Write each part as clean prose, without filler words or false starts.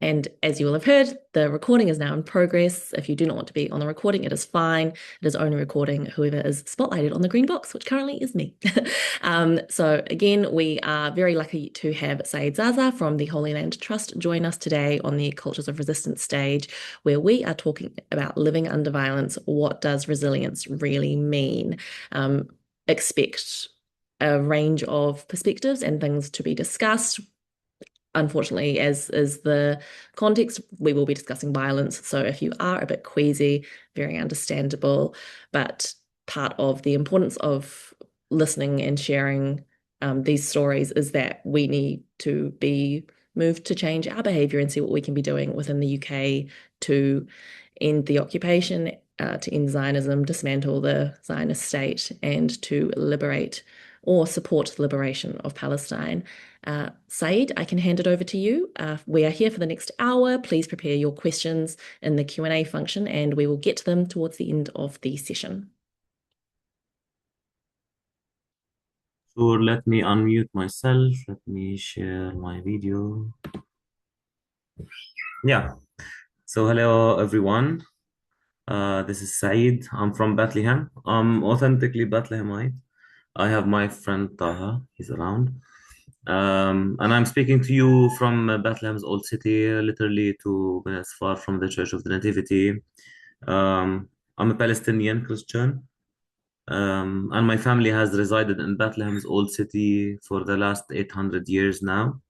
And as you will have heard, the recording is now in progress. If you do not want to be on the recording, it is fine. It is only recording whoever is spotlighted on the green box, which currently is me. So again, we are very lucky to have Saeed Zarzar from the Holy Land Trust join us today on the Cultures of Resistance stage, where we are talking about living under violence. What does resilience really mean? Expect a range of perspectives and things to be discussed. Unfortunately, as is the context, we will be discussing violence. So if you are a bit queasy, very understandable. But part of the importance of listening and sharing these stories is that we need to be moved to change our behavior and see what we can be doing within the UK to end the occupation, to end Zionism, dismantle the Zionist state, and to liberate or support the liberation of Palestine. Saeed, I can hand it over to you. We are here for the next hour. Please prepare your questions in the Q&A function, and we will get to them towards the end of the session. Sure, let me unmute myself. Let me share my video. Yeah, so hello everyone. This is Saeed. I'm from Bethlehem. I'm authentically Bethlehemite. I have my friend Taha, he's around. And I'm speaking to you from Bethlehem's old city, literally 2 minutes far from the Church of the Nativity. I'm a Palestinian Christian. And my family has resided in Bethlehem's old city for the last 800 years now.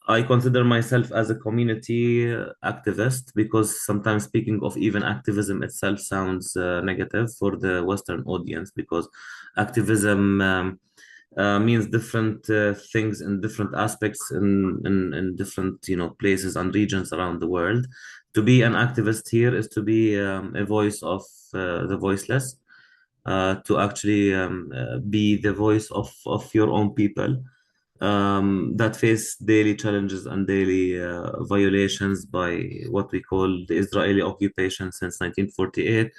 I consider myself as a community activist because sometimes speaking of even activism itself sounds negative for the Western audience because activism means different things in different aspects in different places and regions around the world. To be an activist here is to be a voice of the voiceless, to actually be the voice of your own people that face daily challenges and daily violations by what we call the Israeli occupation since 1948,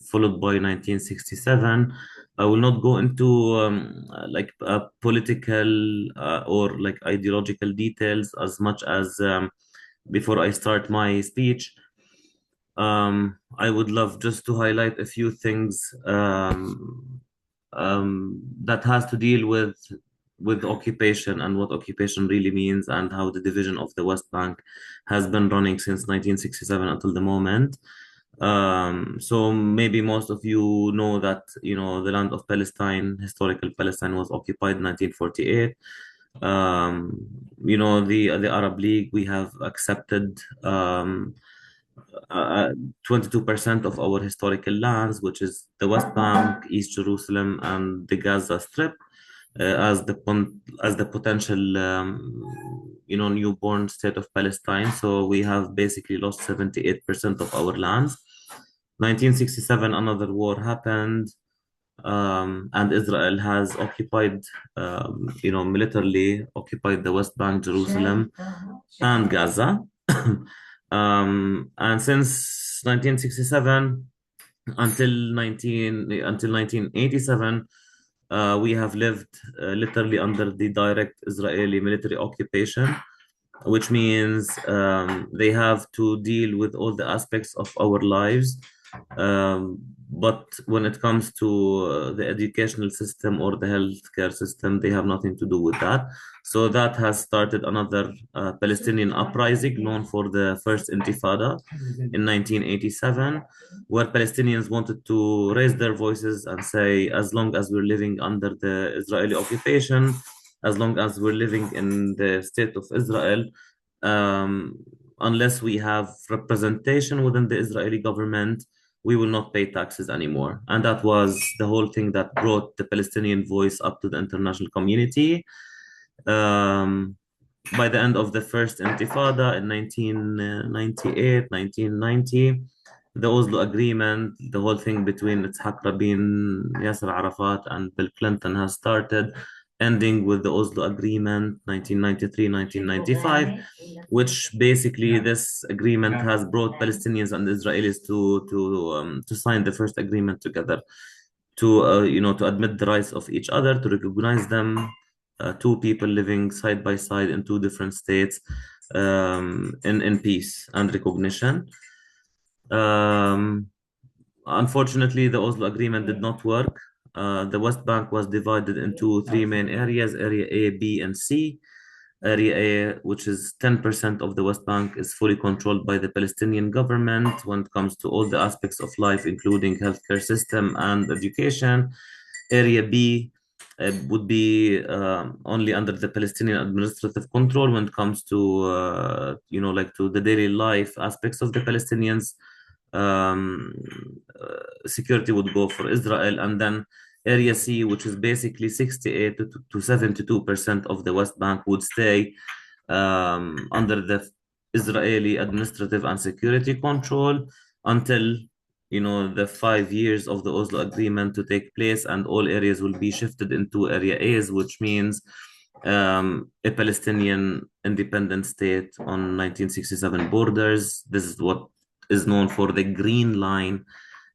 followed by 1967. I will not go into political or like ideological details as much as before I start my speech. I would love just to highlight a few things that has to deal with occupation and what occupation really means and how the division of the West Bank has been running since 1967 until the moment. So maybe most of you know that the land of Palestine, historical Palestine, was occupied in 1948. The Arab League, we have accepted 22% of our historical lands, which is the West Bank, East Jerusalem, and the Gaza Strip, as the potential newborn state of Palestine. So we have basically lost 78% of our lands. 1967, another war happened, and Israel has occupied, militarily occupied the West Bank, Jerusalem, and Gaza. And since 1967 until 1987, we have lived literally under the direct Israeli military occupation, which means they have to deal with all the aspects of our lives. But when it comes to the educational system or the healthcare system, they have nothing to do with that. So that has started another Palestinian uprising known for the First Intifada in 1987, where Palestinians wanted to raise their voices and say, as long as we're living under the Israeli occupation, as long as we're living in the state of Israel, unless we have representation within the Israeli government, we will not pay taxes anymore. And that was the whole thing that brought the Palestinian voice up to the international community. By the end of the first Intifada in 1998, 1990, the Oslo Agreement, the whole thing between Itzhak Rabin, Yasser Arafat, and Bill Clinton has started, ending with the Oslo Agreement, 1993, 1995, which basically this agreement has brought Palestinians and Israelis to sign the first agreement together, to to admit the rights of each other, to recognize them, two people living side by side in two different states, in peace and recognition. Um, Unfortunately, the Oslo Agreement did not work. The West Bank was divided into three main areas: Area A, B, and C. Area A, which is 10% of the West Bank, is fully controlled by the Palestinian government when it comes to all the aspects of life, including healthcare system and education. Area B would be only under the Palestinian administrative control when it comes to, like to the daily life aspects of the Palestinians. Um, Security would go for Israel, and then Area C, which is basically 68 to 72% of the West Bank, would stay under the Israeli administrative and security control until the 5 years of the Oslo Agreement to take place, and all areas will be shifted into Area A's, which means a Palestinian independent state on 1967 borders. This is what is known for the Green Line,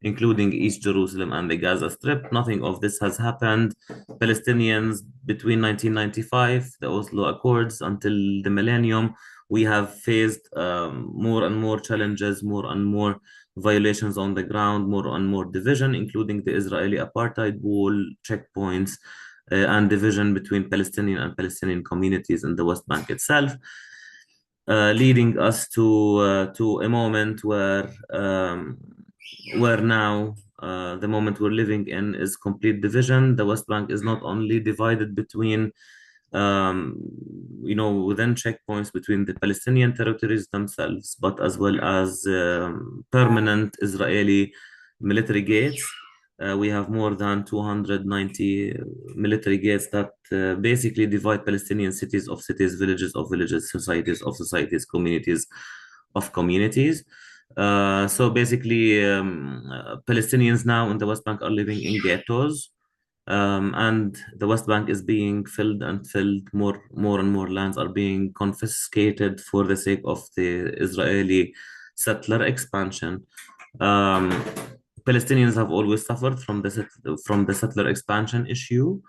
including East Jerusalem and the Gaza Strip. Nothing of this has happened. Palestinians between 1995, the Oslo Accords, until the millennium, we have faced more and more challenges, more and more violations on the ground, more and more division, including the Israeli apartheid wall, checkpoints, and division between Palestinian and Palestinian communities in the West Bank itself, leading us to a moment where now the moment we're living in is complete division. The West Bank is not only divided between within checkpoints between the Palestinian territories themselves, but as well as permanent Israeli military gates. We have more than 290 military gates that basically divide Palestinian cities of cities, villages of villages, societies of societies, communities of communities. So basically, Palestinians now in the West Bank are living in ghettos, and the West Bank is being filled and filled. More and more lands are being confiscated for the sake of the Israeli settler expansion. Um, Palestinians have always suffered from the settler expansion issue,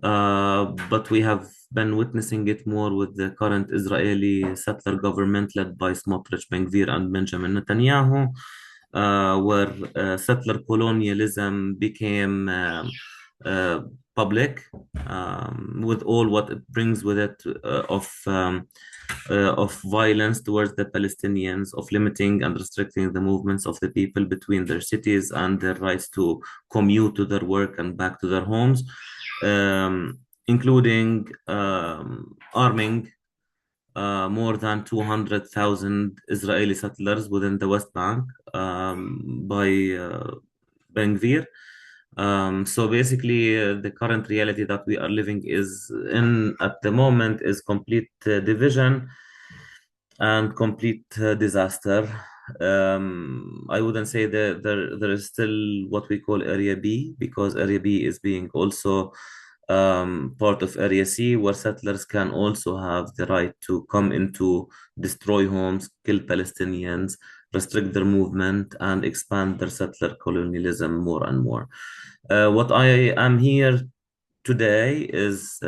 but we have been witnessing it more with the current Israeli settler government led by Smotrich, Ben-Gvir, and Benjamin Netanyahu, where settler colonialism became uh, public, with all what it brings with it of violence towards the Palestinians, of limiting and restricting the movements of the people between their cities and their rights to commute to their work and back to their homes, including arming more than 200,000 Israeli settlers within the West Bank by Ben Gvir. So basically, the current reality that we are living is in at the moment is complete division and complete disaster. I wouldn't say that there is still what we call Area B, because Area B is being also part of Area C, where settlers can also have the right to come into, destroy homes, kill Palestinians, restrict their movement, and expand their settler colonialism more and more. What I am here today is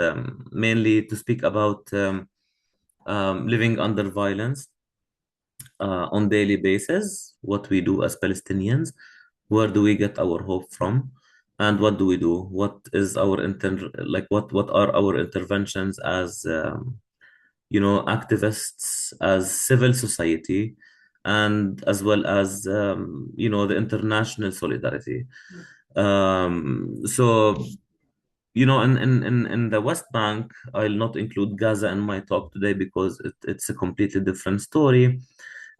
mainly to speak about living under violence on daily basis, what we do as Palestinians, where do we get our hope from, and what do we do? What is our what are our interventions as activists, as civil society, and as well as the international solidarity. So in the West Bank, I'll not include Gaza in my talk today because it's a completely different story.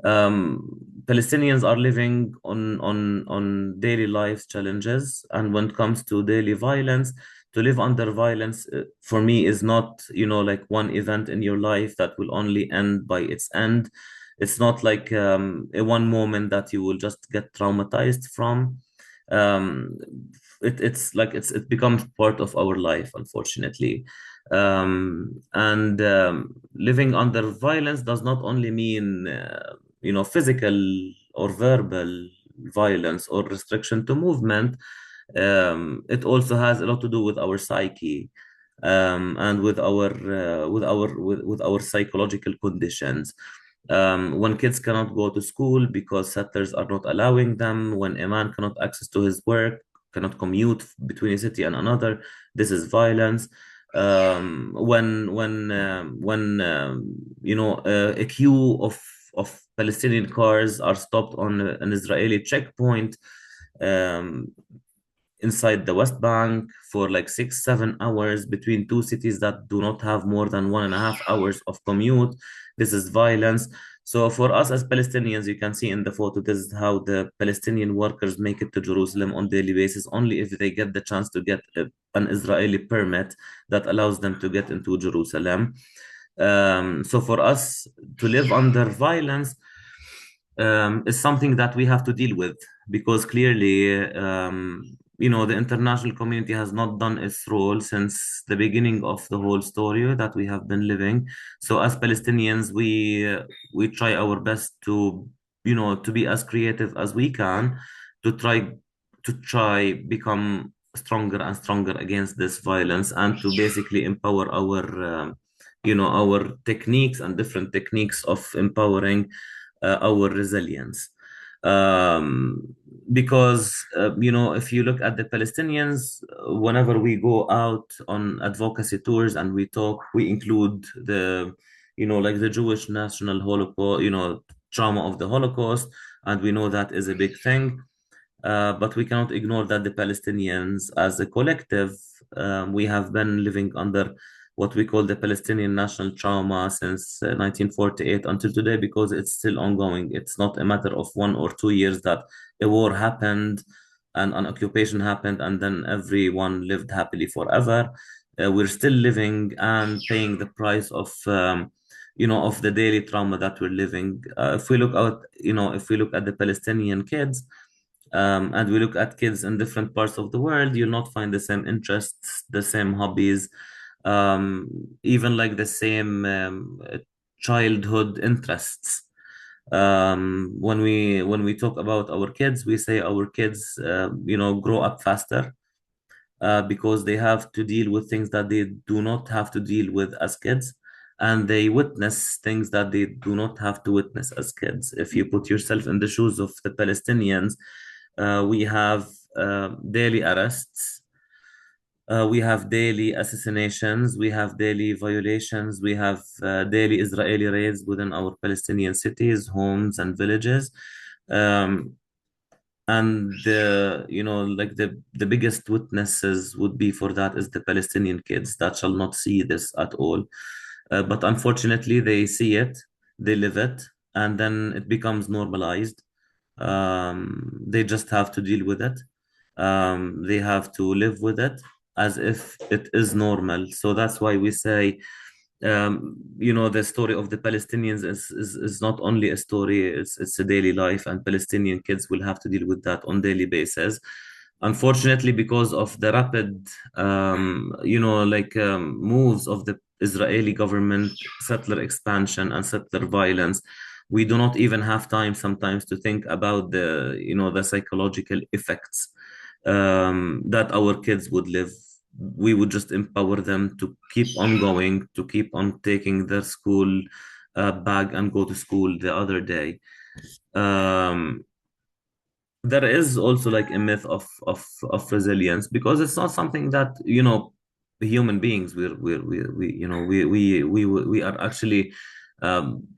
Palestinians are living on daily life challenges, and when it comes to daily violence, to live under violence for me is not like one event in your life that will only end by its end. It's not like a one moment that you will just get traumatized from. um, it becomes part of our life, unfortunately. And living under violence does not only mean physical or verbal violence or restriction to movement. It also has a lot to do with our psyche. and with our psychological conditions. When kids cannot go to school because settlers are not allowing them, when a man cannot access to his work, cannot commute between a city and another, this is violence. When a queue of Palestinian cars are stopped on an Israeli checkpoint, um, inside the West Bank for like 6, 7 hours between two cities that do not have more than 1.5 hours of commute. This is violence. So for us as Palestinians, you can see in the photo, this is how the Palestinian workers make it to Jerusalem on daily basis, only if they get the chance to get an Israeli permit that allows them to get into Jerusalem. So for us to live under violence is something that we have to deal with, because clearly, the international community has not done its role since the beginning of the whole story that we have been living. So as Palestinians, we try our best to be as creative as we can to try become stronger and stronger against this violence, and to basically empower our techniques and different techniques of empowering our resilience. Because if you look at the Palestinians, whenever we go out on advocacy tours and we talk, we include like the Jewish national Holocaust, trauma of the Holocaust, and we know that is a big thing. But we cannot ignore that the Palestinians, as a collective, we have been living under what we call the Palestinian national trauma since 1948 until today, because it's still ongoing. It's not a matter of 1 or 2 years that a war happened and an occupation happened and then everyone lived happily forever. We're still living and paying the price of the daily trauma that we're living. If we look at the Palestinian kids, and we look at kids in different parts of the world, you'll not find the same interests, the same hobbies, even like the same childhood interests. When we talk about our kids, we say our kids, grow up faster, because they have to deal with things that they do not have to deal with as kids. And they witness things that they do not have to witness as kids. If you put yourself in the shoes of the Palestinians, we have daily arrests, we have daily assassinations, we have daily violations, we have daily Israeli raids within our Palestinian cities, homes, and villages. Um, and like the biggest witnesses would be for that is the Palestinian kids that shall not see this at all. But unfortunately, they see it, they live it, and then it becomes normalized. They just have to deal with it. They have to live with it as if it is normal. So that's why we say, the story of the Palestinians is not only a story, it's a daily life, and Palestinian kids will have to deal with that on daily basis. Unfortunately, because of the rapid, moves of the Israeli government, settler expansion and settler violence, we do not even have time sometimes to think about the psychological effects that our kids would live. We would just empower them to keep on going, to keep on taking their school bag and go to school the other day. Um, there is also like a myth of resilience, because it's not something that human beings we are actually um,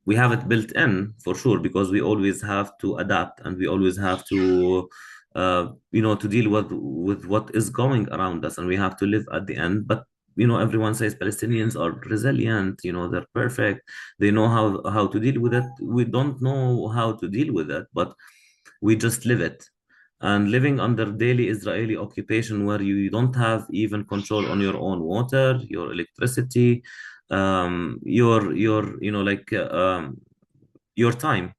we have it built in for sure, because we always have to adapt and we always have to deal with what is going around us, and we have to live at the end. But everyone says Palestinians are resilient, they're perfect, they know how to deal with it. We don't know how to deal with it, but we just live it. And living under daily Israeli occupation, where you don't have even control on your own water, your electricity, your time.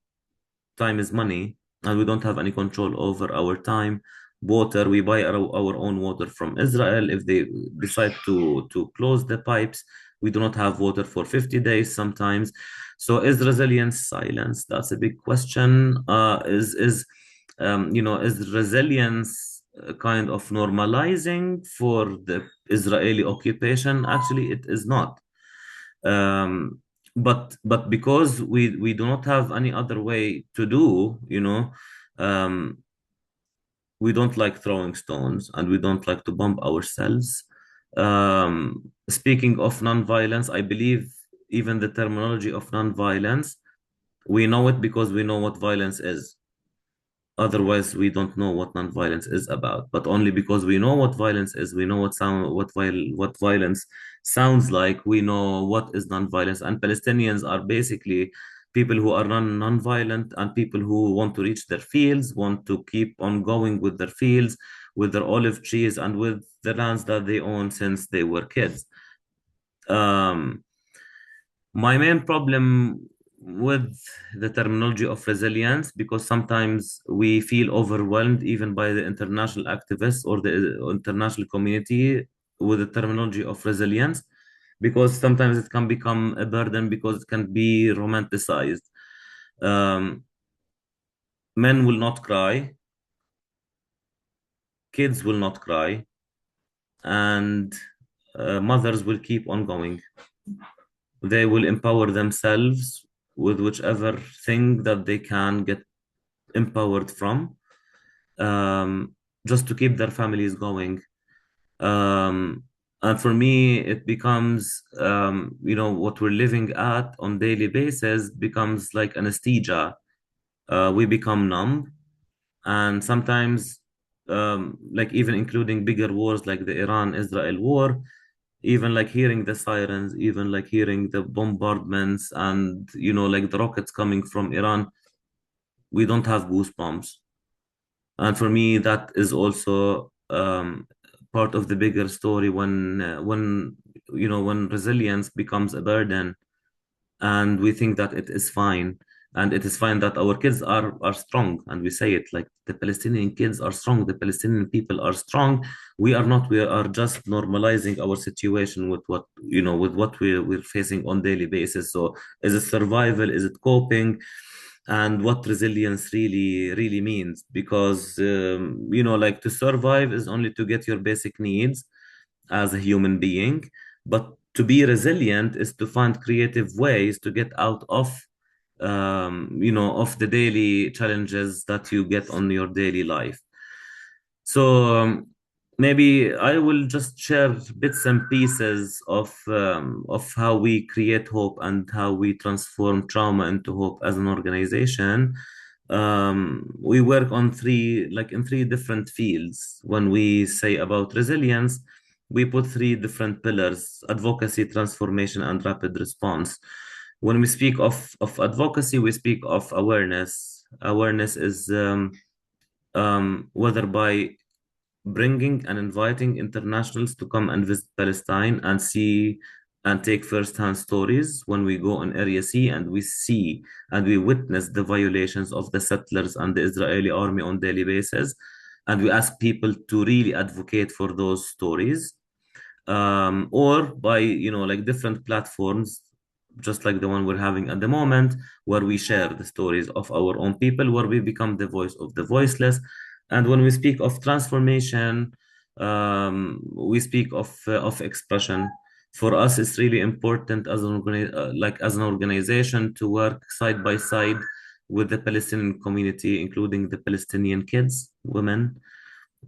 Time is money, and we don't have any control over our time. Water, we buy our own water from Israel. If they decide to close the pipes, we do not have water for 50 days sometimes. So is resilience silence? That's a big question. Is resilience kind of normalizing for the Israeli occupation. Actually, it is not. Um, but because we do not have any other way to do, um, we don't like throwing stones and we don't like to bomb ourselves. Speaking of nonviolence, I believe even the terminology of nonviolence, we know it because we know what violence is. Otherwise, we don't know what nonviolence is about. But only because we know what violence is, we know what violence sounds like. We know what is nonviolence. And Palestinians are basically people who are nonviolent and people who want to reach their fields, want to keep on going with their fields, with their olive trees, and with the lands that they own since they were kids. Um, my main problem with the terminology of resilience, because sometimes we feel overwhelmed even by the international activists or the international community with the terminology of resilience, because sometimes it can become a burden because it can be romanticized. Um, Men will not cry, kids will not cry, and mothers will keep on going. They will empower themselves with whichever thing that they can get empowered from, um, just to keep their families going. Um, and for me, it becomes, what we're living at on daily basis becomes like anesthesia. We become numb, and sometimes, like even including bigger wars like the Iran-Israel war, even like hearing the sirens, even like hearing the bombardments and, like the rockets coming from Iran, we don't have goosebumps. And for me, that is also part of the bigger story when resilience becomes a burden, and we think that it is fine, and it is fine that our kids are strong, and we say it like the Palestinian kids are strong, the Palestinian people are strong. We are not. We are just normalizing our situation with what we're facing on daily basis. So is it survival? Is it coping? And what resilience really means, because like to survive is only to get your basic needs as a human being, but to be resilient is to find creative ways to get out of the daily challenges that you get on your daily life. So maybe I will just share bits and pieces of how we create hope and how we transform trauma into hope as an organization. We work on three different fields. When we say about resilience, we put three different pillars: advocacy, transformation, and rapid response. When we speak of advocacy, we speak of awareness. Awareness is whether by bringing and inviting internationals to come and visit Palestine and see and take first-hand stories. When we go on Area C and we see and we witness the violations of the settlers and the Israeli army on daily basis, and we ask people to really advocate for those stories, or by like different platforms, just like the one we're having at the moment, where we share the stories of our own people, where we become the voice of the voiceless. And when we speak of transformation, we speak of expression. For us, it's really important as as an organization to work side by side with the Palestinian community, including the Palestinian kids, women.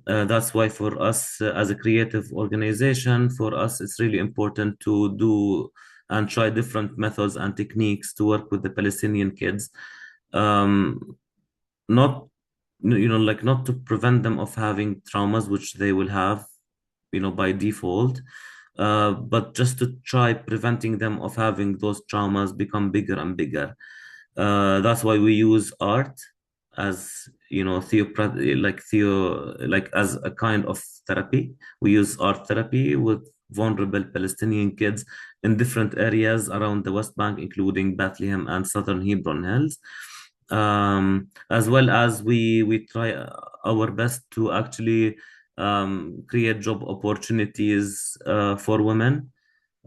That's why for us, as a creative organization, for us, it's really important to do and try different methods and techniques to work with the Palestinian kids. Um, not, like not to prevent them of having traumas, which they will have, by default, but just to try preventing them of having those traumas become bigger and bigger. That's why we use art as like as a kind of therapy. We use art therapy with vulnerable Palestinian kids in different areas around the West Bank, including Bethlehem and southern Hebron Hills. As well as we try our best to actually create job opportunities for women,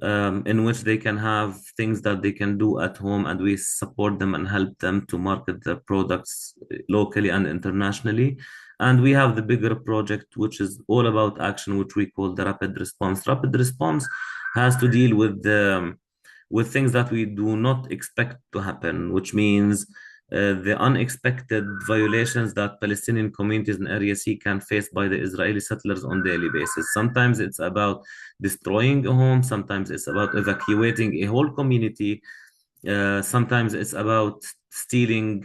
in which they can have things that they can do at home, and we support them and help them to market their products locally and internationally. And we have the bigger project, which is all about action, which we call the rapid response. Rapid response has to deal with things that we do not expect to happen, which means the unexpected violations that Palestinian communities in Area C can face by the Israeli settlers on daily basis. Sometimes it's about destroying a home, sometimes it's about evacuating a whole community, sometimes it's about stealing,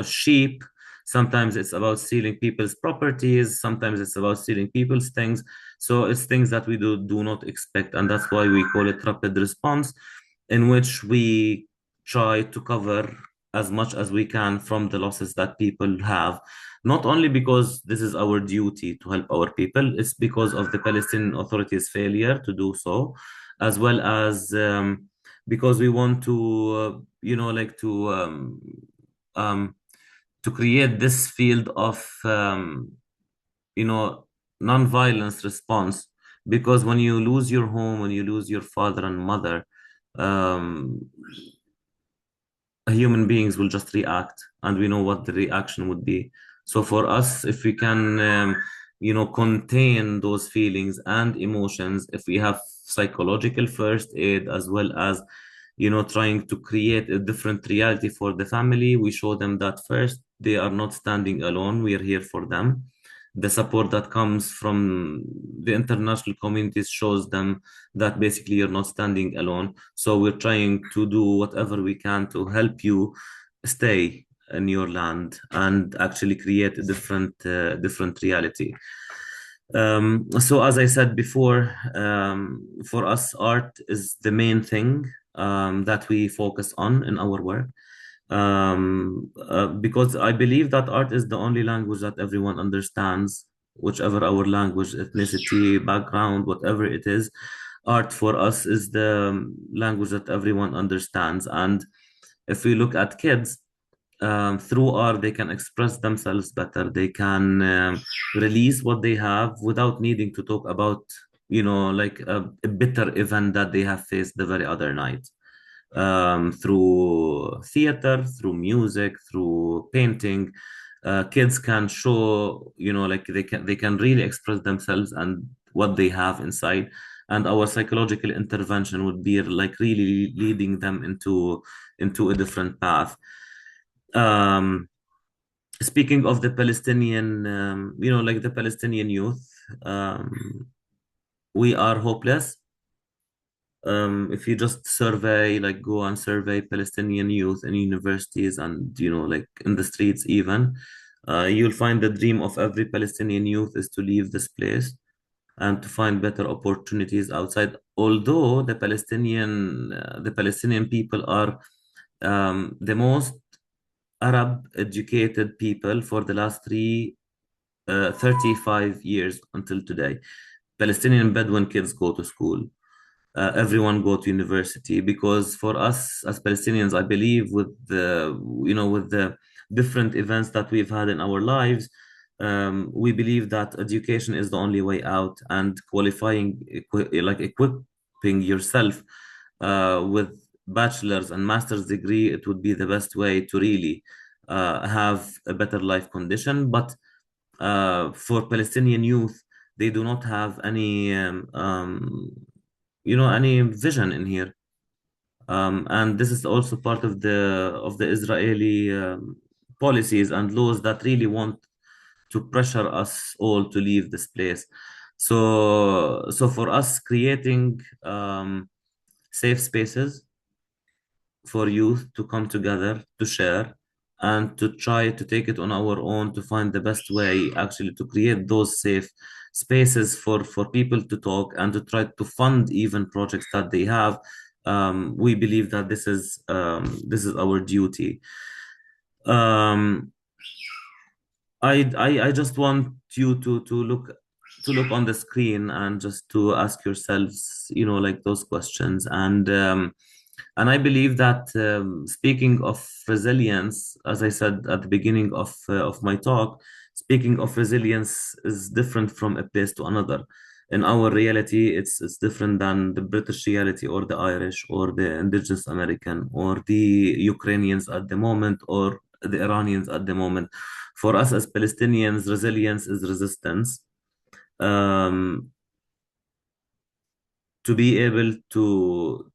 sheep. Sometimes it's about stealing people's properties. Sometimes it's about stealing people's things. So it's things that we do not expect, and that's why we call it rapid response, in which we try to cover as much as we can from the losses that people have. Not only because this is our duty to help our people, it's because of the Palestinian Authority's failure to do so, as well as because we want to, um, to create this field of, you know, non-violence response. Because when you lose your home, when you lose your father and mother, um, human beings will just react, and we know what the reaction would be. So for us, if we can, contain those feelings and emotions, if we have psychological first aid, as well as, trying to create a different reality for the family, we show them that first, they are not standing alone. We are here for them. The support that comes from the international communities shows them that basically you're not standing alone. So we're trying to do whatever we can to help you stay in your land and actually create a different reality. So as I said before, for us, art is the main thing that we focus on in our work. Because I believe that art is the only language that everyone understands, whichever our language, ethnicity, background, whatever it is. Art for us is the language that everyone understands. And if we look at kids, through art, they can express themselves better. They can release what they have without needing to talk about, like a bitter event that they have faced the very other night. Through theater, through music, through painting, kids can show, like they can really express themselves and what they have inside. And our psychological intervention would be like really leading them into a different path. Um, Speaking of the Palestinian, like the Palestinian youth, we are hopeless. If you just survey, like go and survey Palestinian youth in universities and, like in the streets even, you'll find the dream of every Palestinian youth is to leave this place and to find better opportunities outside. Although the Palestinian people are the most Arab educated people for the last 35 years until today. Palestinian Bedouin kids go to school. Everyone go to university, because for us as Palestinians, I believe with the different events that we've had in our lives, we believe that education is the only way out, and like equipping yourself with bachelor's and master's degree, it would be the best way to really have a better life condition. But for Palestinian youth, they do not have any vision in here. And this is also part of the Israeli policies and laws that really want to pressure us all to leave this place. So for us, creating safe spaces for youth to come together, to share, and to try to take it on our own to find the best way actually to create those safe spaces for people to talk and to try to fund even projects that they have. We believe that this is our duty. Um, I just want you to look on the screen and just to ask yourselves, like those questions. And I believe that, speaking of resilience, as I said at the beginning of my talk, speaking of resilience is different from a place to another. In our reality, it's different than the British reality, or the Irish, or the Indigenous American, or the Ukrainians at the moment, or the Iranians at the moment. For us as Palestinians, resilience is resistance. Um, to be able to,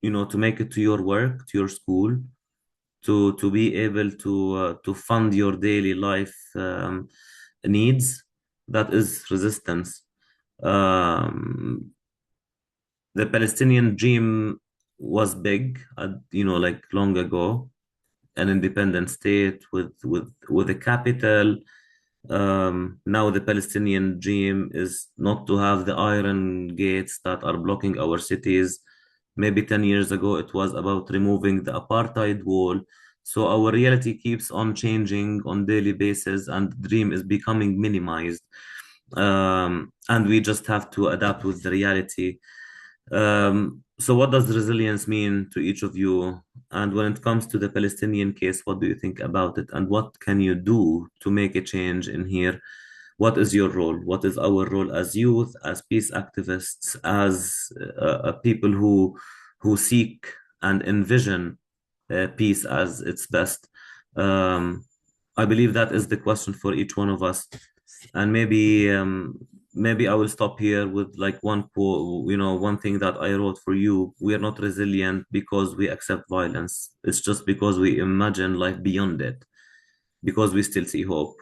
to make it to your work, to your school, to be able to fund your daily life needs, that is resistance. Um, the Palestinian dream was big, like long ago, an independent state with a capital. Now the Palestinian dream is not to have the iron gates that are blocking our cities. Maybe 10 years ago, it was about removing the apartheid wall. So our reality keeps on changing on daily basis, and the dream is becoming minimized. And we just have to adapt with the reality. So what does resilience mean to each of you? And when it comes to the Palestinian case, what do you think about it? And what can you do to make a change in here? What is your role? What is our role as youth, as peace activists, as people who seek and envision peace as its best? Um, I believe that is the question for each one of us. And maybe I will stop here with like one quote, one thing that I wrote for you. We are not resilient because we accept violence. It's just because we imagine life beyond it, because we still see hope.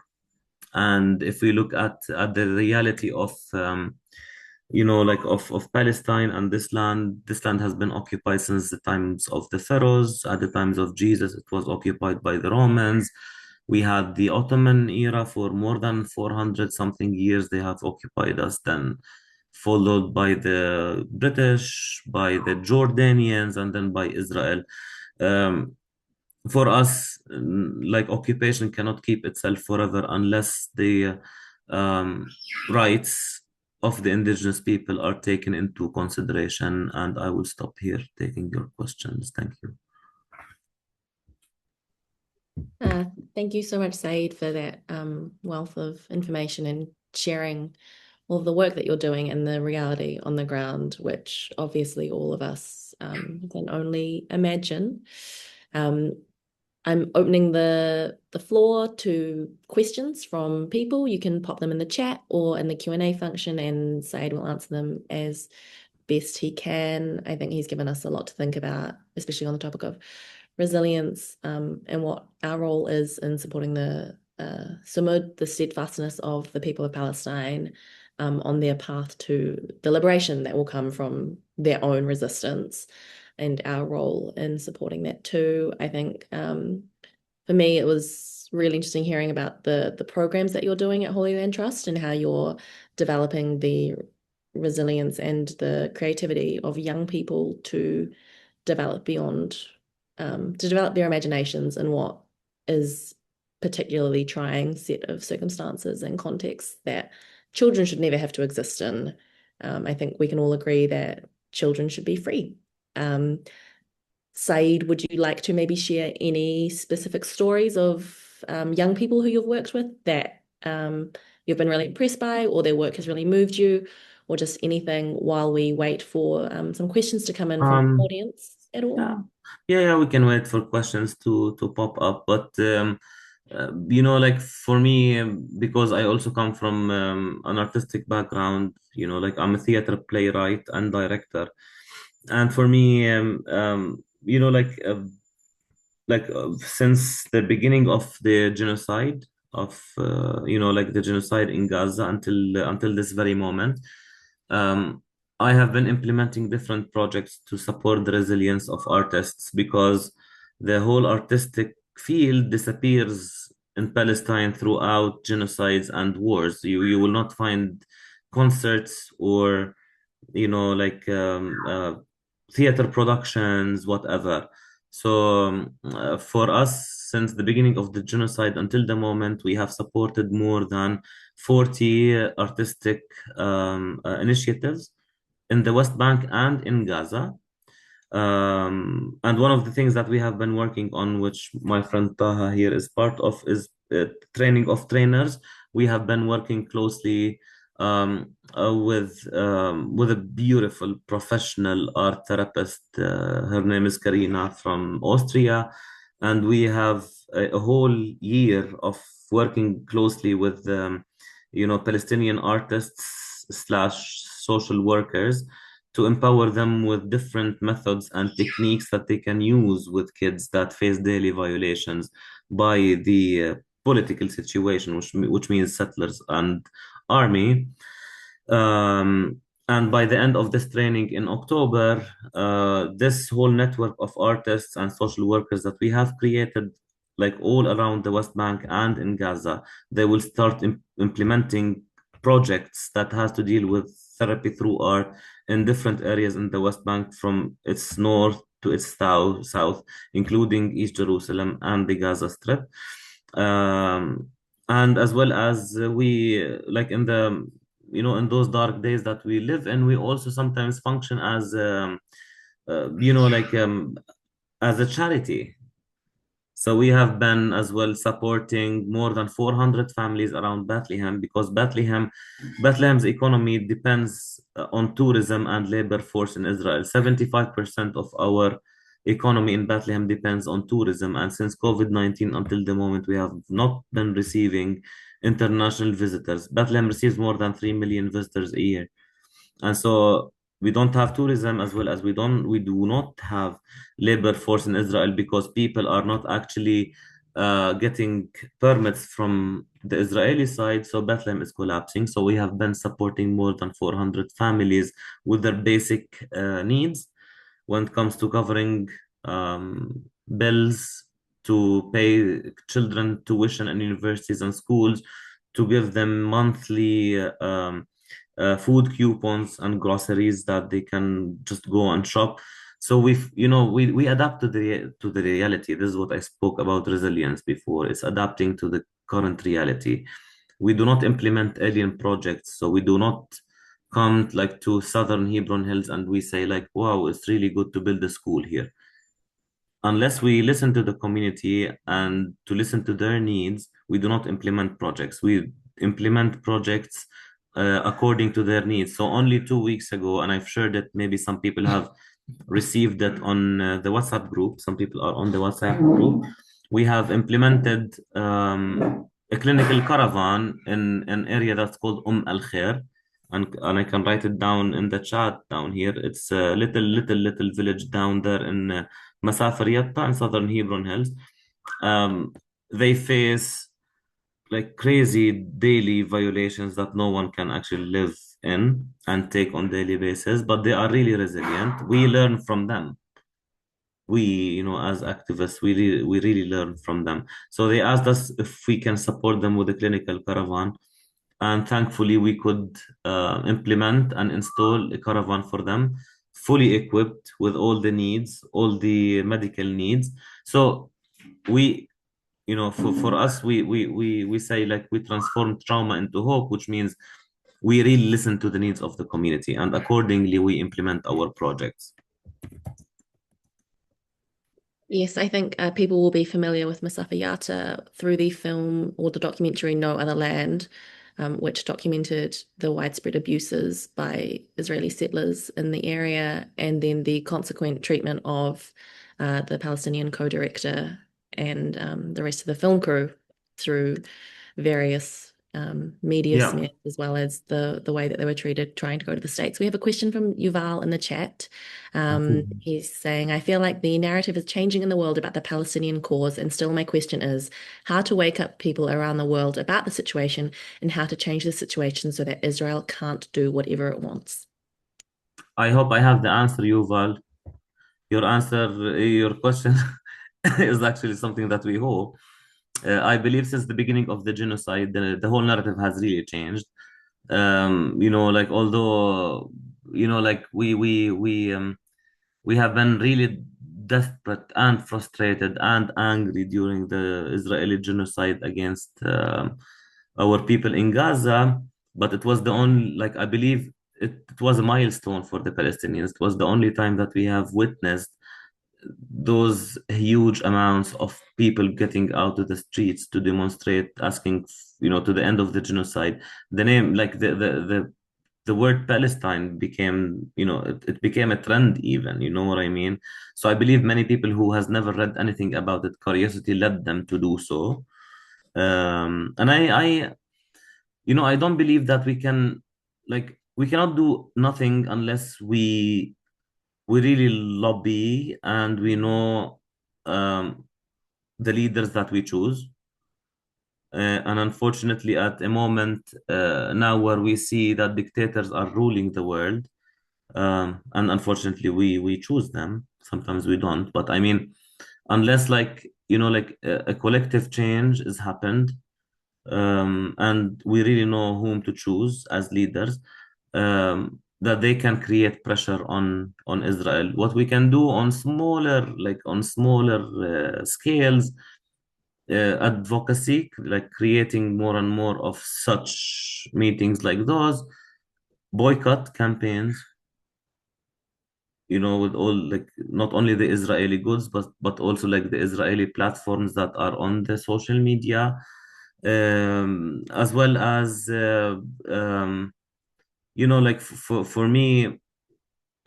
And if we look at the reality of like of Palestine and this land has been occupied since the times of the pharaohs. At the times of Jesus, it was occupied by the Romans. We had the Ottoman era for more than 400 something years. They have occupied us, then followed by the British, by the Jordanians, and then by Israel. Um, for us, like occupation cannot keep itself forever unless the um, rights of the indigenous people are taken into consideration. And I will stop here taking your questions. Thank you. Uh, Thank you so much, Saeed, for that wealth of information and sharing all of the work that you're doing and the reality on the ground, which obviously all of us can only imagine. Um, I'm opening the floor to questions from people. You can pop them in the chat or in the Q&A function, and Said will answer them as best he can. I think he's given us a lot to think about, especially on the topic of resilience, and what our role is in supporting the sumud, the steadfastness of the people of Palestine on their path to the liberation that will come from their own resistance, and our role in supporting that too. I think for me, it was really interesting hearing about the programs that you're doing at Holy Land Trust and how you're developing the resilience and the creativity of young people to develop beyond, to develop their imaginations in what is particularly trying set of circumstances and contexts that children should never have to exist in. I think we can all agree that children should be free. Saeed, would you like to maybe share any specific stories of young people who you've worked with that you've been really impressed by, or their work has really moved you, or just anything while we wait for some questions to come in from the Um, audience at all? yeah, yeah, we can wait for questions to pop up. But like for me, because I also come from an artistic background, like I'm a theater playwright and director, and for me, since the beginning of the genocide of like the genocide in Gaza until this very moment, I have been implementing different projects to support the resilience of artists, because the whole artistic field disappears in Palestine throughout genocides and wars. You will not find concerts or like theater productions, whatever. So for us, since the beginning of the genocide until the moment, we have supported more than 40 artistic initiatives in the West Bank and in Gaza. And one of the things that we have been working on, which my friend Taha here is part of, is training of trainers. We have been working closely with a beautiful professional art therapist. Her name is Karina from Austria. and we have a whole year of working closely with Palestinian artists slash social workers to empower them with different methods and techniques that they can use with kids that face daily violations by the political situation, which means settlers and army. Um, and by the end of this training in October, this whole network of artists and social workers that we have created, like all around the West Bank and in Gaza, they will start implementing projects that has to deal with therapy through art in different areas in the West Bank, from its north to its south, including East Jerusalem and the Gaza Strip. Um, and as well as we like in the in those dark days that we live in, we also sometimes function as like as a charity. So we have been as well supporting more than 400 families around Bethlehem, because Bethlehem's economy depends on tourism and labor force in Israel. 75% of our economy in Bethlehem depends on tourism. And since COVID-19 until the moment, we have not been receiving international visitors. Bethlehem receives more than 3 million visitors a year. And so we don't have tourism, as well as we do not have labor force in Israel, because people are not actually getting permits from the Israeli side. So Bethlehem is collapsing. So we have been supporting more than 400 families with their basic needs when it comes to covering bills, to pay children tuition in universities and schools, to give them monthly food coupons and groceries that they can just go and shop. So we adapt to the reality. This is what I spoke about resilience before. It's adapting to the current reality. We do not implement alien projects, so we do not come like to southern Hebron Hills and we say like, wow, it's really good to build a school here. Unless we listen to the community and to listen to their needs, we do not implement projects. We implement projects according to their needs. So only 2 weeks ago, and I've shared that maybe some people have received that on the WhatsApp group. Some people are on the WhatsApp group. We have implemented a clinical caravan in an area that's called Al Khair. And I can write it down in the chat down here. It's a little village down there in Masafir Yatta in southern Hebron Hills. They face like crazy daily violations that no one can actually live in and take on daily basis, but they are really resilient. We learn from them. We, as activists, we really learn from them. So they asked us if we can support them with a clinical caravan, and thankfully we could implement and install a caravan for them, fully equipped with all the needs, all the medical needs. So we, for us, we say like we transform trauma into hope, which means we really listen to the needs of the community, and accordingly we implement our projects. Yes, I think people will be familiar with Masafayata through the film or the documentary No Other Land, which documented the widespread abuses by Israeli settlers in the area, and then the consequent treatment of the Palestinian co-director and the rest of the film crew through various media Yeah. smears, as well as the way that they were treated trying to go to the States. We have a question from Yuval in the chat. He's saying, I feel like the narrative is changing in the world about the Palestinian cause, and still my question is how to wake up people around the world about the situation and how to change the situation so that Israel can't do whatever it wants. I hope I have the answer, Yuval. Your question is actually something that we hope. I believe since the beginning of the genocide, the whole narrative has really changed. Like although, like we have been really desperate and frustrated and angry during the Israeli genocide against our people in Gaza, but it was the only, like, I believe it was a milestone for the Palestinians. It was the only time that we have witnessed those huge amounts of people getting out to the streets to demonstrate, asking, to the end of the genocide. The name, like the the word Palestine became, it became a trend even, you know what I mean? So I believe many people who has never read anything about it, curiosity led them to do so. And I don't believe that we cannot do nothing unless we really lobby and we know um, the leaders that we choose. And unfortunately, at a moment now where we see that dictators are ruling the world, and unfortunately we choose them. Sometimes we don't, but I mean, unless a collective change has happened, and we really know whom to choose as leaders, that they can create pressure on Israel. What we can do on smaller scales, advocacy, like creating more and more of such meetings like those, boycott campaigns, with all like not only the Israeli goods, but also like the Israeli platforms that are on the social media, as well as for me,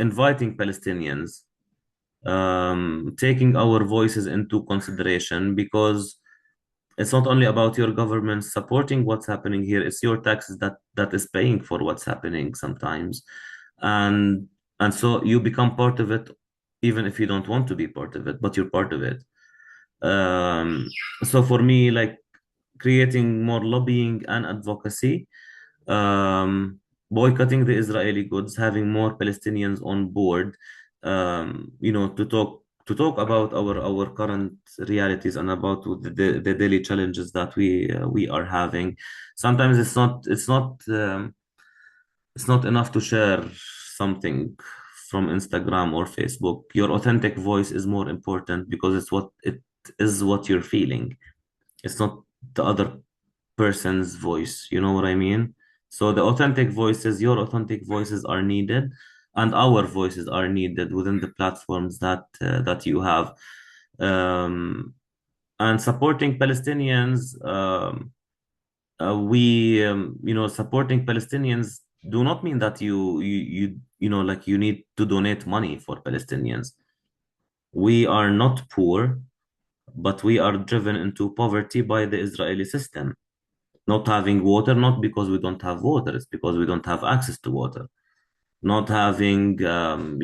inviting Palestinians, taking our voices into consideration, because it's not only about your government supporting what's happening here, it's your taxes that is paying for what's happening sometimes. And and so you become part of it, even if you don't want to be part of it, but you're part of it. um, so for me, like, creating more lobbying and advocacy, um, boycotting the Israeli goods, having more Palestinians on board, to talk about our current realities and about the daily challenges that we are having. Sometimes it's not enough to share something from Instagram or Facebook. Your authentic voice is more important, because it is what you're feeling. It's not the other person's voice. You know what I mean? So your authentic voices are needed, and our voices are needed within the platforms that you have. Um, and supporting Palestinians, supporting Palestinians do not mean that like you need to donate money for Palestinians. We are not poor, but we are driven into poverty by the Israeli system. Not having water, not because we don't have water, it's because we don't have access to water. Not having, good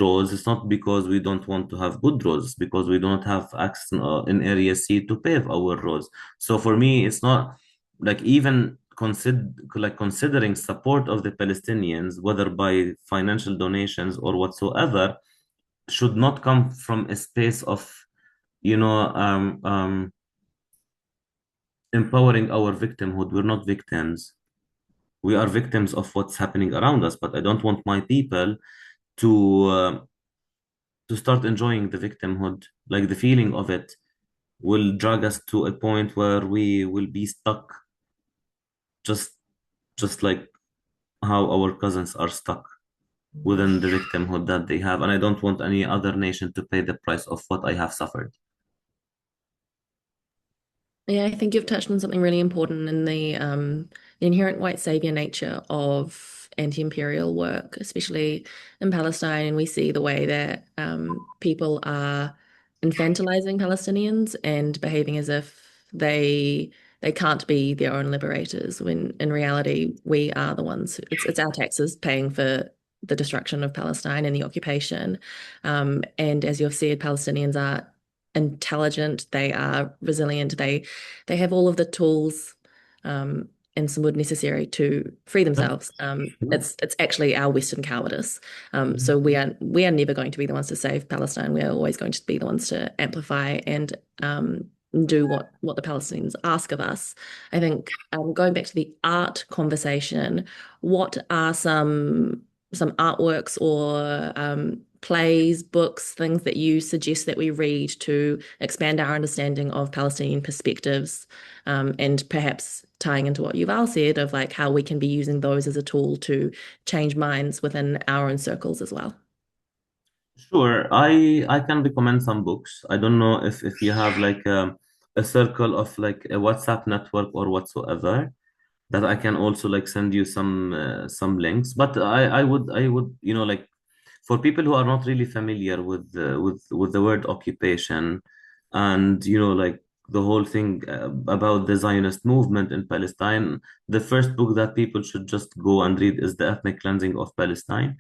roads, it's not because we don't want to have good roads, it's because we don't have access in Area C to pave our roads. So for me, it's not like even considering support of the Palestinians, whether by financial donations or whatsoever, should not come from a space of, you know, empowering our victimhood. We're not victims. We are victims of what's happening around us, but I don't want my people to uh, to start enjoying the victimhood. Like, the feeling of it will drag us to a point where we will be stuck, just just like how our cousins are stuck within the victimhood that they have. And I don't want any other nation to pay the price of what I have suffered. Yeah, I think you've touched on something really important in the inherent white savior nature of anti-imperial work, especially in Palestine. And we see the way that people are infantilizing Palestinians and behaving as if they can't be their own liberators, when in reality we are the ones. It's our taxes paying for the destruction of Palestine and the occupation. And as you've said, Palestinians are intelligent, they are resilient, they have all of the tools and some wood necessary to free themselves. It's actually our Western cowardice. So we are never going to be the ones to save Palestine. We are always going to be the ones to amplify and do what the Palestinians ask of us. I think going back to the art conversation, what are some artworks or plays, books, things that you suggest that we read to expand our understanding of Palestinian perspectives, and perhaps tying into what Yuval said of like how we can be using those as a tool to change minds within our own circles as well. Sure, I can recommend some books. I don't know if you have like a circle of like a WhatsApp network or whatsoever. that I can also like send you some links. But I would like for people who are not really familiar with the word occupation and like the whole thing about the Zionist movement in Palestine, the first book that people should just go and read is The Ethnic Cleansing of Palestine,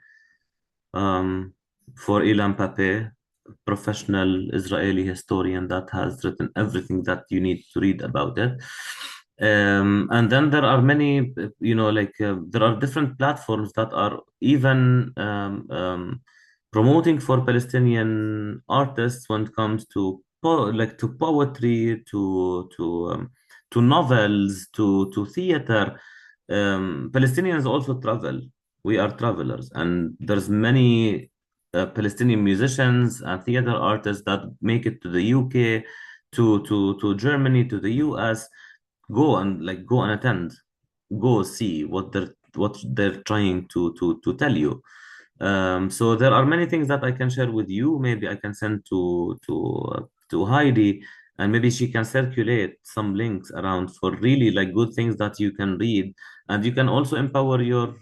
um, for Ilan Pappé, professional Israeli historian that has written everything that you need to read about it. And then there are many, there are different platforms that are even promoting for Palestinian artists when it comes to to poetry, to novels, to theater. Palestinians also travel. We are travelers, and there's many Palestinian musicians and theater artists that make it to the UK, to Germany, to the US. Go and attend, go see what they're trying to tell you. So there are many things that I can share with you. Maybe I can send to Heidi, and maybe she can circulate some links around for really like good things that you can read, and you can also empower your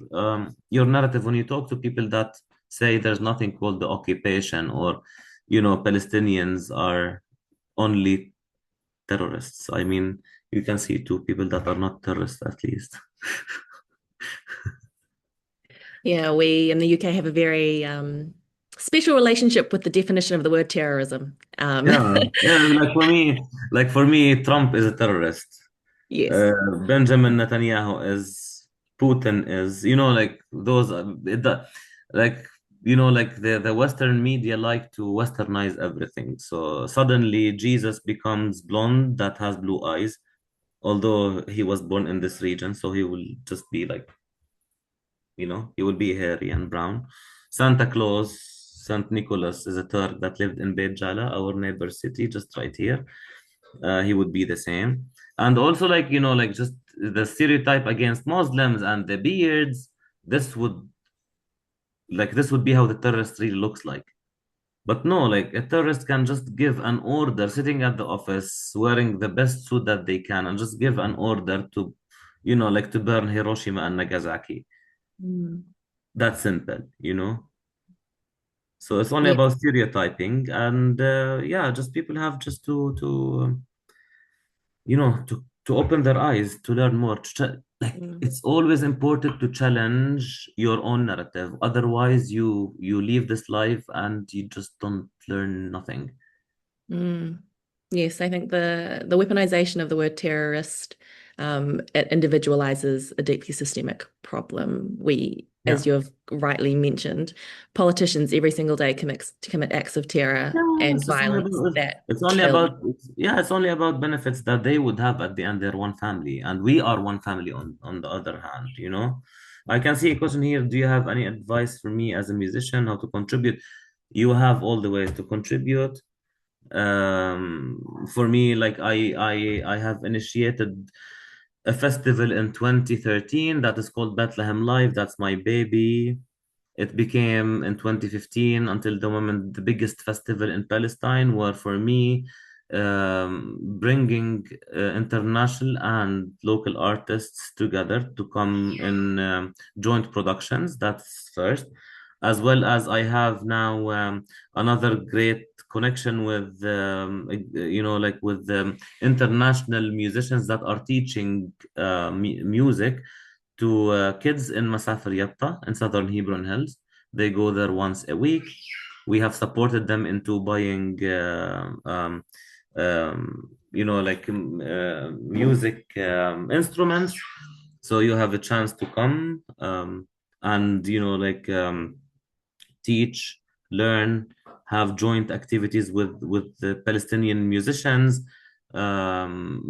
narrative when you talk to people that say there's nothing called the occupation, or Palestinians are only terrorists. I mean, you can see two people that are not terrorists at least. Yeah, we in the UK have a very special relationship with the definition of the word terrorism. Yeah, yeah. Like for me, Trump is a terrorist. Yes. Uh, Benjamin Netanyahu is, Putin is, like those, like, like the Western media like to westernize everything. So suddenly Jesus becomes blonde that has blue eyes, although he was born in this region, so he will just be like, he will be hairy and brown. Santa Claus, Saint Nicholas is a Turk that lived in Beit Jala, our neighbor city, just right here. He would be the same. And also, like, like just the stereotype against Muslims and the beards, this would this would be how the terrorist really looks like. But no, like a terrorist can just give an order sitting at the office wearing the best suit that they can and just give an order to, like to burn Hiroshima and Nagasaki. Mm. That's simple. So it's only Yeah. about stereotyping, and yeah, just people have just to open their eyes to learn more. Like Mm. it's always important to challenge your own narrative. Otherwise, you leave this life and you just don't learn nothing. Mm. Yes, I think the weaponization of the word terrorist it individualizes a deeply systemic problem. We, Yeah. as you have rightly mentioned, politicians every single day commit acts of terror and Yes, violence that it's only kill. about yeah, it's only about benefits that they would have at the end. They're one family, and we are one family on the other hand. I can see a question here. Do you have any advice for me as a musician how to contribute? You have all the ways to contribute. For me, like I have initiated a festival in 2013 that is called Bethlehem Live. That's my baby. It became in 2015 until the moment the biggest festival in Palestine, where for me, bringing international and local artists together to come in joint productions. That's first, as well as I have now another great connection with like with international musicians that are teaching music to kids in Masafir Yatta in southern Hebron Hills. They go there once a week. We have supported them into buying, music instruments. So you have a chance to come and, teach, learn, have joint activities with the Palestinian musicians,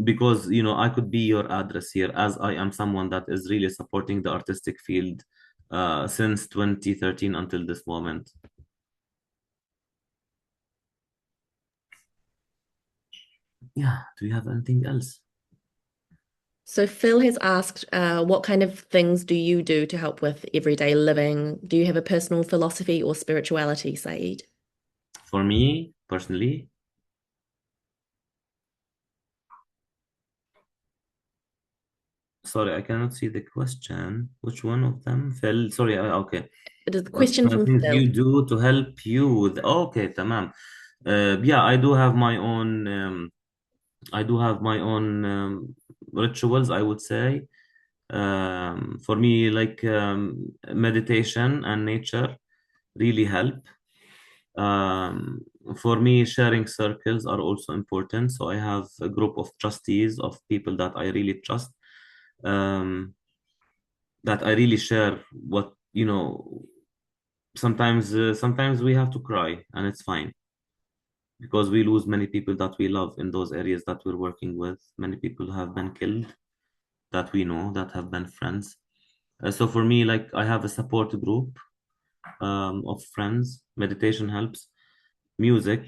because I could be your address here, as I am someone that is really supporting the artistic field since 2013 until this moment. Yeah, do you have anything else? So Phil has asked, what kind of things do you do to help with everyday living? Do you have a personal philosophy or spirituality, Saeed? For me personally, Sorry, I cannot see the question. Which one of them? Phil, sorry, okay. It is a What question kind of from things Phil. you do to help you with? Okay, tamam. Yeah, I do have my own. I do have my own rituals, I would say. For me, like meditation and nature really help. Um, for me, sharing circles are also important. So I have a group of trustees of people that I really trust, um, that I really share what, you know, sometimes we have to cry and it's fine because we lose many people that we love in those areas that we're working with. Many people have been killed that we know that have been friends. So for me, like I have a support group of friends. Meditation helps. Music,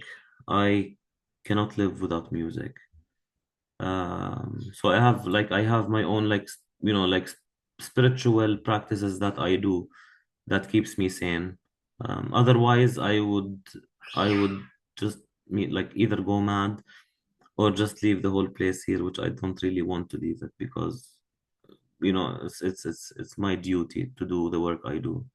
I cannot live without music. So I have my own like spiritual practices that I do that keeps me sane. Otherwise, I would just like either go mad or just leave the whole place here, which I don't really want to leave it because it's my duty to do the work I do.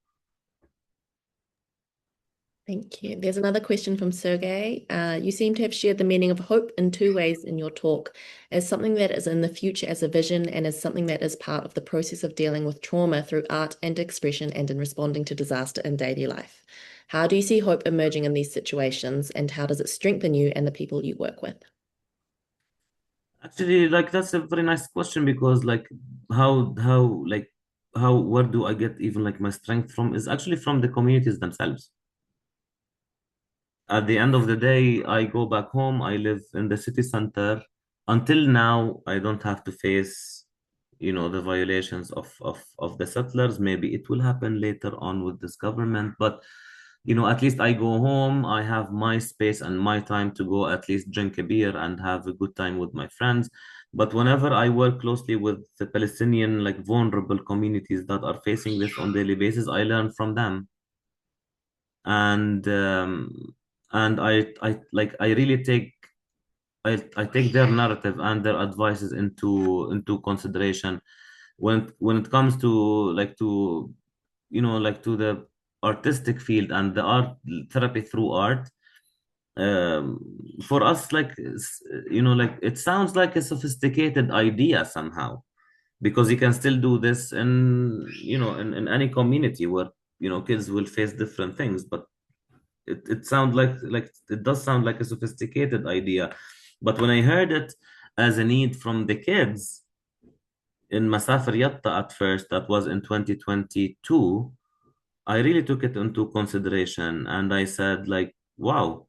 Thank you. There's another question from Sergey. You seem to have shared the meaning of hope in two ways in your talk, as something that is in the future as a vision and as something that is part of the process of dealing with trauma through art and expression and in responding to disaster in daily life. How do you see hope emerging in these situations, and how does it strengthen you and the people you work with? Actually, like that's a very nice question because like how where do I get even like my strength from is actually from the communities themselves. At the end of the day, I go back home, I live in the city center. Until now, I don't have to face, the violations of the settlers. Maybe it will happen later on with this government, but at least I go home, I have my space and my time to go at least drink a beer and have a good time with my friends. But whenever I work closely with the Palestinian, like vulnerable communities that are facing this on daily basis, I learn from them. And I really I take their narrative and their advices into consideration when it comes to like to the artistic field and the art therapy through art. um, for us, like it sounds like a sophisticated idea somehow because you can still do this in any community where kids will face different things, but it sounds like it does sound like a sophisticated idea. But when I heard it as a need from the kids in Masafir Yatta at first, that was in 2022, I really took it into consideration and I said, like, wow,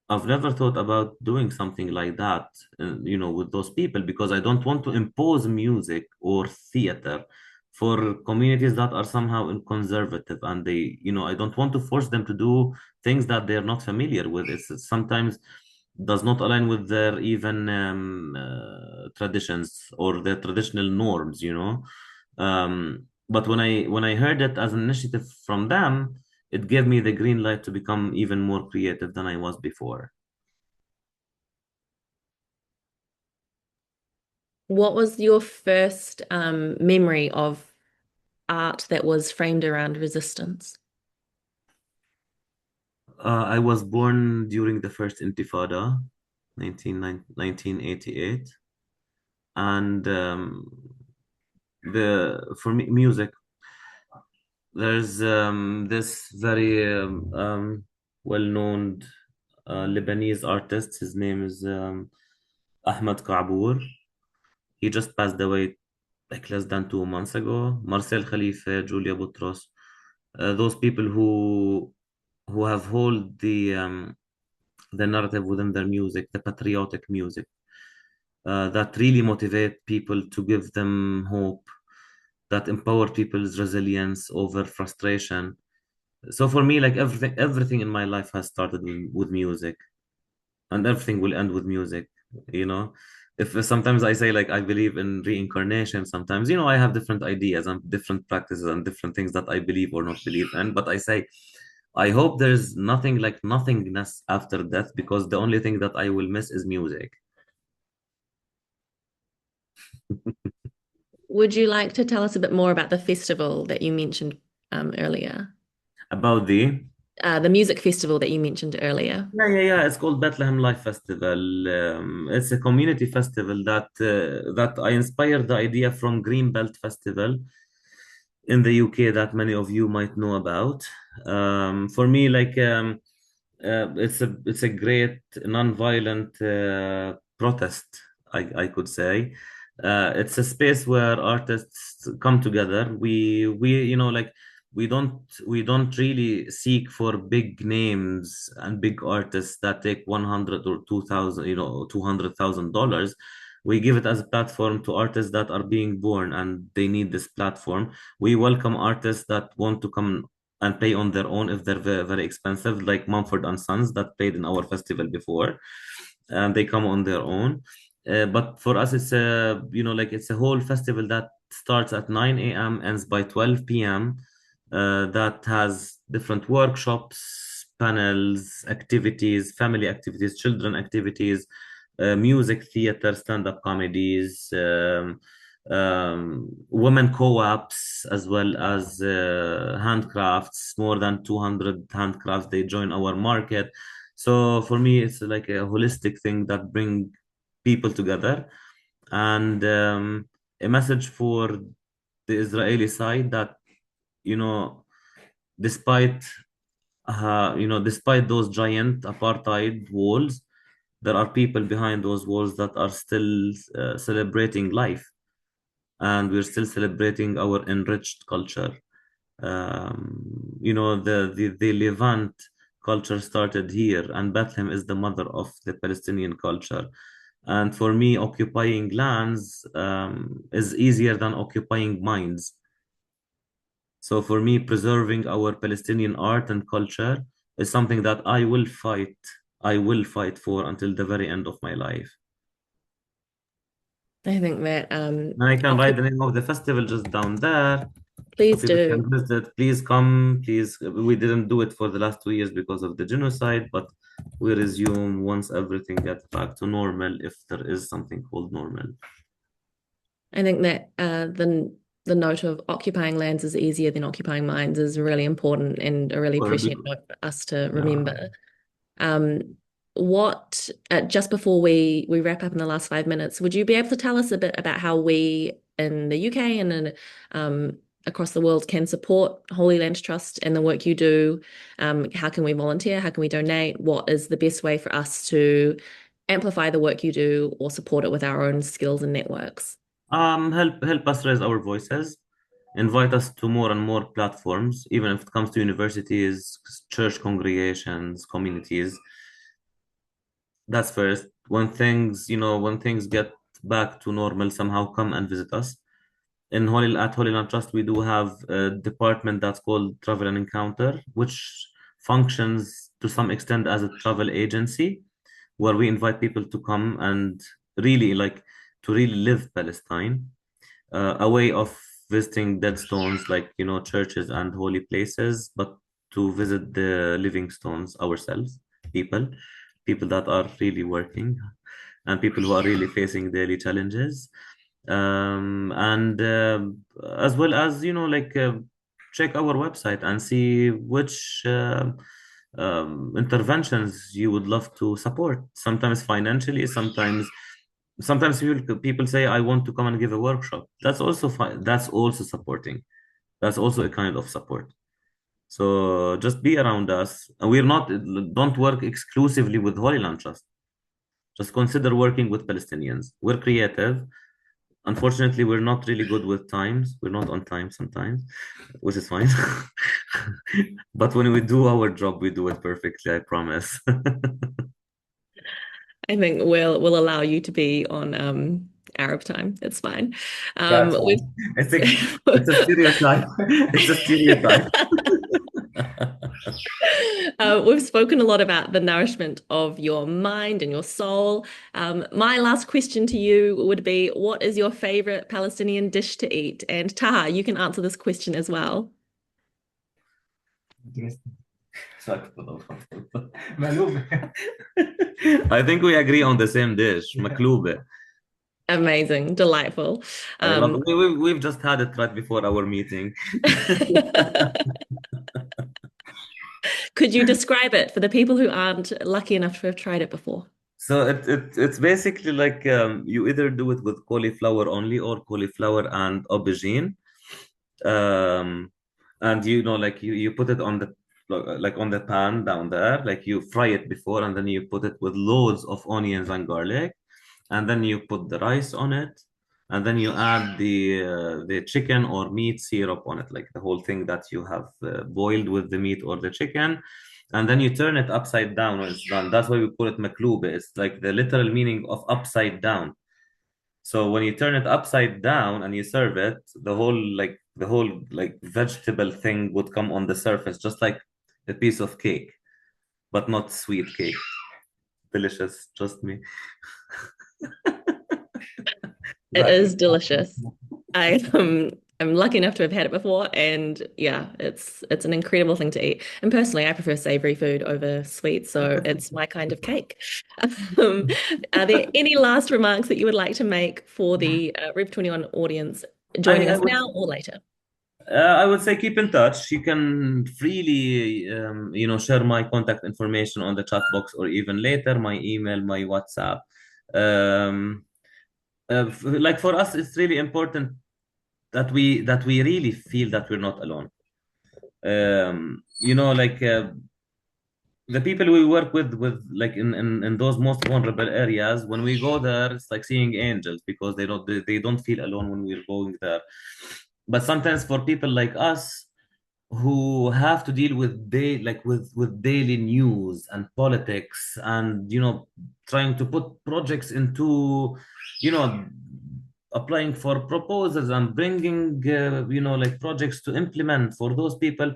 I've never thought about doing something like that, with those people because I don't want to impose music or theater for communities that are somehow conservative and I don't want to force them to do things that they're not familiar with. It's sometimes does not align with their even traditions or their traditional norms. But when I heard it as an initiative from them, it gave me the green light to become even more creative than I was before. What was your first memory of art that was framed around resistance? I was born during the first Intifada, 1988, and the for me music. There's this very well-known Lebanese artist. His name is Ahmed Kabour. He just passed away like less than 2 months ago. Marcel Khalifa, Julia Boutros, those people who have hold the narrative within their music, the patriotic music, that really motivate people to give them hope, that empower people's resilience over frustration. So for me, like everything in my life has started with music, and everything will end with music. You know, if sometimes I say like I believe in reincarnation, sometimes I have different ideas and different practices and different things that I believe or not believe in. But I say I hope there's nothing like nothingness after death because the only thing that I will miss is music. Would you like to tell us a bit more about the festival that you mentioned earlier? About The music festival that you mentioned earlier. yeah. It's called Bethlehem Life Festival. It's a community festival that I inspired the idea from Greenbelt Festival in the UK that many of you might know about. For me, it's a great non-violent protest, I could say. It's a space where artists come together. We don't really seek for big names and big artists that take 100 or 2,000, $200,000. We give it as a platform to artists that are being born and they need this platform. We welcome artists that want to come and pay on their own if they're very, very expensive, like Mumford and Sons that played in our festival before, and they come on their own. But for us, it's a whole festival that starts at 9 a.m., ends by 12 p.m. That has different workshops, panels, activities, family activities, children activities, music, theater, stand-up comedies, women co-ops, as well as handcrafts, more than 200 handcrafts. They join our market. So for me, it's like a holistic thing that bring people together, and a message for the Israeli side that, you know, despite despite those giant apartheid walls, there are people behind those walls that are still celebrating life, and we're still celebrating our enriched culture. The Levant culture started here, and Bethlehem is the mother of the Palestinian culture. And for me, occupying lands is easier than occupying minds. So for me, preserving our Palestinian art and culture is something that I will fight. I will fight for until the very end of my life. I think that And I can write the name of the festival just down there, so please people do. can visit. Please come. Please, we didn't do it for the last 2 years because of the genocide, but we resume once everything gets back to normal, if there is something called normal. I think that the note of occupying lands is easier than occupying minds is really important and a really Or prescient because, note for us to yeah. remember. Um, what just before we wrap up in the last 5 minutes, would you be able to tell us a bit about how we in the UK and across the world can support Holy Land Trust and the work you do? How can we volunteer? How can we donate? What is the best way for us to amplify the work you do or support it with our own skills and networks? Help us raise our voices. Invite us to more and more platforms, even if it comes to universities, church congregations, communities. That's first. When things get back to normal, somehow come and visit us. At Holy Land Trust, we do have a department that's called Travel and Encounter, which functions to some extent as a travel agency, where we invite people to come and really to really live Palestine, a way of visiting dead stones like churches and holy places, but to visit the living stones ourselves, people, people that are really working, and people who are really facing daily challenges, and as well as check our website and see which interventions you would love to support. Sometimes financially, sometimes people say, I want to come and give a workshop. That's also fine. That's also supporting. That's also a kind of support. So just be around us. And don't work exclusively with Holy Land Trust. Just consider working with Palestinians. We're creative. Unfortunately, we're not really good with times. We're not on time sometimes, which is fine. But when we do our job, we do it perfectly, I promise. I think we'll allow you to be on Arab time. It's fine. That's We've fine. It's a stereotype. It's a stereotype. we've spoken a lot about the nourishment of your mind and your soul. My last question to you would be, what is your favorite Palestinian dish to eat? And Taha, you can answer this question as well. I think we agree on the same dish, maklube. Amazing, delightful. I love Um, we've just had it right before our meeting. could you describe it for the people who aren't lucky enough to have tried it before? So it's basically like you either do it with cauliflower only or cauliflower and aubergine. Um, and you know, like you put it on the like on the pan down there, like you fry it before, and then you put it with loads of onions and garlic, and then you put the rice on it, and then you add the chicken or meat syrup on it, like the whole thing that you have boiled with the meat or the chicken, and then you turn it upside down when it's done. That's why we call it maklube. It's like the literal meaning of upside down. So when you turn it upside down and you serve it, the whole vegetable thing would come on the surface, just like a piece of cake, but not sweet cake. Delicious, trust me. It Right. is delicious. I'm lucky enough to have had it before, and yeah, it's an incredible thing to eat. And personally, I prefer savory food over sweet, so it's my kind of cake. Um, are there any last remarks that you would like to make for the Rev 21 audience I, joining I us would now or later? I would say keep in touch. You can freely share my contact information on the chat box or even later my email, my WhatsApp. Um, like for us, it's really important that we really feel that we're not alone. Like the people we work with like in those most vulnerable areas, when we go there, it's like seeing angels because they don't feel alone when we're going there. But sometimes for people like us who have to deal with with daily news and politics and trying to put projects into you know applying for proposals and bringing like projects to implement for those people,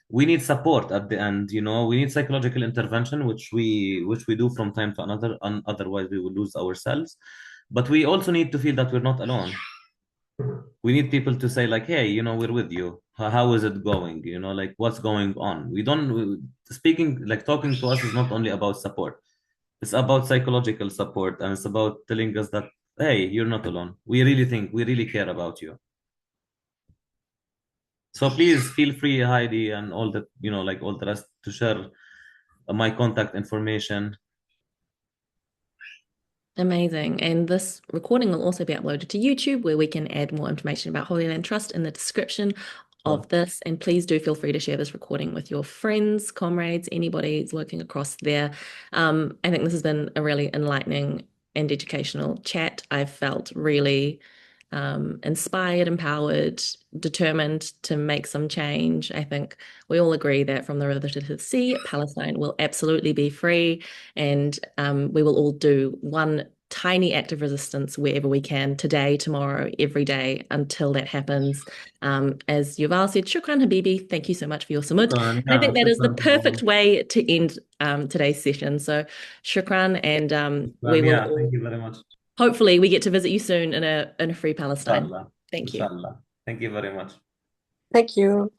we need support at the end. We need psychological intervention, which we do from time to another, and otherwise we will lose ourselves. But we also need to feel that we're not alone. We need people to say like, hey, we're with you. How is it going? Like what's going on. We don't Speaking, like talking to us is not only about support. It's about psychological support, and it's about telling us that, hey, you're not alone. We really care about you. So please feel free, Heidi, and all the like all the rest, to share my contact information. Amazing. And this recording will also be uploaded to YouTube, where we can add more information about Holy Land Trust in the description of So, this. And please do feel free to share this recording with your friends, comrades, anybody who's working across there. I think this has been a really enlightening and educational chat. I've felt really inspired, empowered, determined to make some change. I think we all agree that from the river to the sea, Palestine will absolutely be free, and we will all do one tiny act of resistance wherever we can today, tomorrow, every day until that happens. As Yuval said, shukran habibi, thank you so much for your samut. shukran. And I think Yeah, that is the shukran. perfect way to end today's session. So shukran, and we Shukran. will Yeah, thank all you very much. hopefully we get to visit you soon in a free Palestine. Inshallah. Thank you. Inshallah. Thank you very much. Thank you.